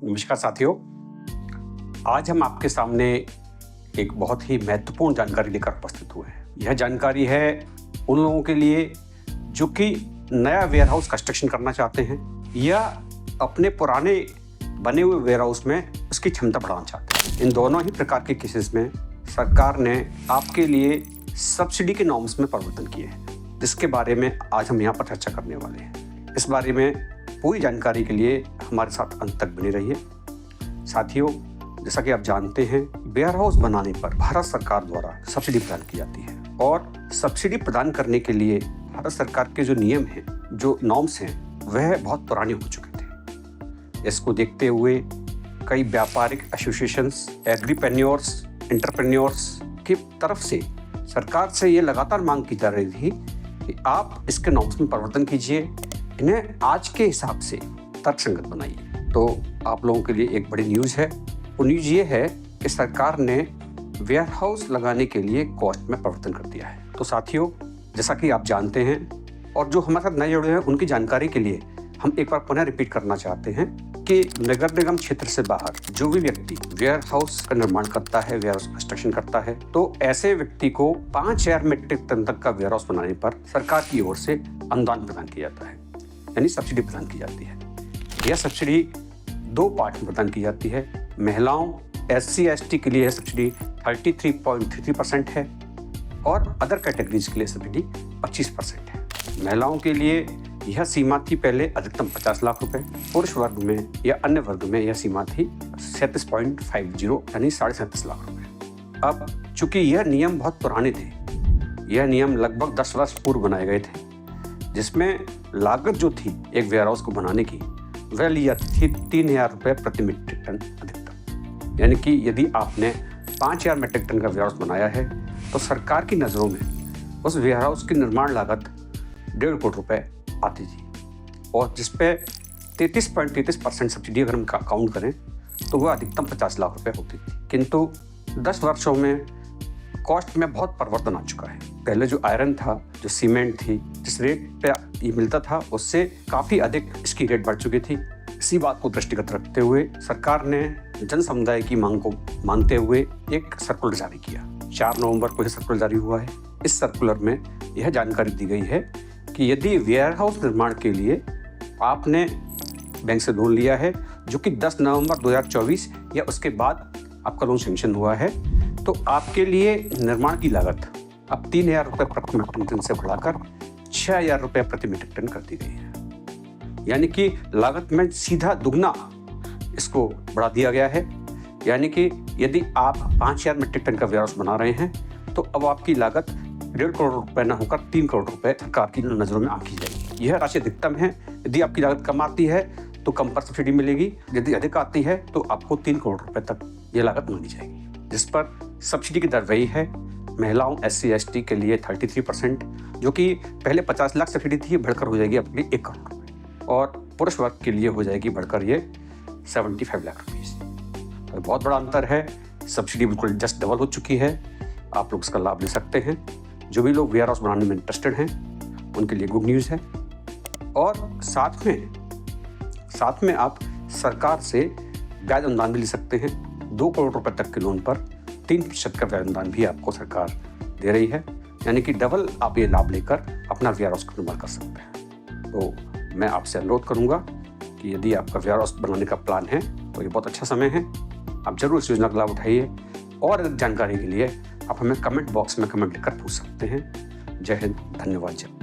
नमस्कार साथियों, आज हम आपके सामने एक बहुत ही महत्वपूर्ण जानकारी लेकर उपस्थित हुए हैं। यह जानकारी है उन लोगों के लिए जो कि नया वेयरहाउस कंस्ट्रक्शन करना चाहते हैं या अपने पुराने बने हुए वेयरहाउस में उसकी क्षमता बढ़ाना चाहते हैं। इन दोनों ही प्रकार के केसेस में सरकार ने आपके लिए सब्सिडी के नॉर्म्स में परिवर्तन किए हैं, जिसके बारे में आज हम यहाँ पर चर्चा करने वाले हैं। इस बारे में पूरी जानकारी के लिए हमारे साथ अंत तक बने रहिए। साथियों, जैसा कि आप जानते हैं, वेयरहाउस बनाने पर भारत सरकार द्वारा सब्सिडी प्रदान की जाती है और सब्सिडी प्रदान करने के लिए भारत सरकार के जो नियम हैं, जो नॉर्म्स हैं, वह बहुत पुराने हो चुके थे। इसको देखते हुए कई व्यापारिक एसोसिएशंस, एग्रीप्रेन्योर्स, एंटरप्रेन्योर्स की तरफ से सरकार से ये लगातार मांग की जा रही थी कि आप इसके नॉर्म्स में परिवर्तन कीजिए, इन्हें आज के हिसाब से तर्कसंगत बनाइए। तो आप लोगों के लिए एक बड़ी न्यूज़ है। वो न्यूज़ ये है कि सरकार ने वेयरहाउस लगाने के लिए कॉस्ट में परिवर्तन कर दिया है। तो साथियों, जैसा कि आप जानते हैं और जो हमारे साथ नए जुड़े हैं उनकी जानकारी के लिए हम एक बार पुनः रिपीट करना चाहते हैं कि नगर निगम क्षेत्र से बाहर जो भी व्यक्ति वेयरहाउस का निर्माण करता है, वेयरहाउस कंस्ट्रक्शन करता है, तो ऐसे व्यक्ति को 5,000 मीट्रिक टन तक का वेयरहाउस बनाने पर सरकार की ओर से अनुदान प्रदान किया जाता है, यानी सब्सिडी प्रदान की जाती है। यह सब्सिडी 2 पार्ट में प्रदान की जाती है। महिलाओं SC/ST के लिए सब्सिडी 33.33% है और अदर कैटेगरीज के लिए सब्सिडी 25% है। महिलाओं के लिए यह सीमा थी पहले अधिकतम 50 लाख रुपए, पुरुष वर्ग में या अन्य वर्ग में यह सीमा थी 37.50 यानी 37.5 लाख रुपए। अब चूंकि यह नियम बहुत पुराने थे, यह नियम लगभग 10 वर्ष पूर्व बनाए गए थे, जिसमें लागत जो थी एक वेयरहाउस को बनाने की वह लिया थी 3,000 रुपये प्रति मीट्रिक टन अधिकतम। यानी कि यदि आपने 5,000 मीट्रिक टन का वेयरहाउस बनाया है तो सरकार की नज़रों में उस वेयरहाउस की निर्माण लागत 1.5 करोड़ रुपए आती थी और जिसपे 33.33% सब्सिडी अगर हम काउंट करें तो वह अधिकतम 50 लाख रुपए होती थी। किंतु 10 वर्षों में कॉस्ट में बहुत परिवर्तन आ चुका है। पहले जो आयरन था, जो सीमेंट थी, जिस रेट पे ये मिलता था उससे काफ़ी अधिक इसकी रेट बढ़ चुकी थी। इसी बात को दृष्टिगत रखते हुए सरकार ने जन समुदाय की मांग को मानते हुए एक सर्कुलर जारी किया। 4 नवंबर को यह सर्कुलर जारी हुआ है। इस सर्कुलर में यह जानकारी दी गई है कि यदि वेयरहाउस निर्माण के लिए आपने बैंक से लोन लिया है जो कि 10 नवंबर 2024 या उसके बाद आपका लोन सैंक्शन हुआ है, तो आपके लिए निर्माण की लागत अब 3,000 रुपये प्रति मीट्रिक टन से बढ़ाकर 6,000 रुपये प्रति मीट्रिक टन कर दी गई है। यानी कि लागत में सीधा दुगना इसको बढ़ा दिया गया है। यानी कि यदि आप 5,000 मीट्रिक टन का वेयरहाउस बना रहे हैं तो अब आपकी लागत 1.5 करोड़ रुपए न होकर 3 करोड़ रुपए सरकार की नज़रों में आंकी जाएगी। यह राशि अधिकतम है। यदि आपकी लागत कम आती है तो कम पर सब्सिडी मिलेगी, यदि अधिक आती है तो आपको 3 करोड़ रुपए तक यह लागत मानी जाएगी, जिस पर सब्सिडी की दर वही है। महिलाओं SC/ST के लिए 33%, जो कि पहले 50 लाख सब्सिडी थी, बढ़कर हो जाएगी अपनी 1 करोड़ रुपए, और पुरुष वर्ग के लिए हो जाएगी बढ़कर ये 75 लाख रुपीज़। तो बहुत बड़ा अंतर है। सब्सिडी बिल्कुल जस्ट डबल हो चुकी है। आप लोग इसका लाभ ले सकते हैं। जो भी लोग वेयरहाउस बनाने में इंटरेस्टेड हैं उनके लिए गुड न्यूज़ है। और साथ में आप सरकार से ब्याज अनुदान भी ले सकते हैं। 2 करोड़ रुपए तक के लोन पर 3% का ब्याज अनुदान भी आपको सरकार दे रही है। यानी कि डबल आप ये लाभ लेकर अपना वेयरहाउस का निर्माण कर सकते हैं। तो मैं आपसे अनुरोध करूंगा कि यदि आपका वेयरहाउस बनाने का प्लान है तो ये बहुत अच्छा समय है। आप जरूर इस योजना का लाभ उठाइए और अधिक जानकारी के लिए आप हमें कमेंट बॉक्स में कमेंट लिखकर पूछ सकते हैं। जय हिंद, धन्यवाद।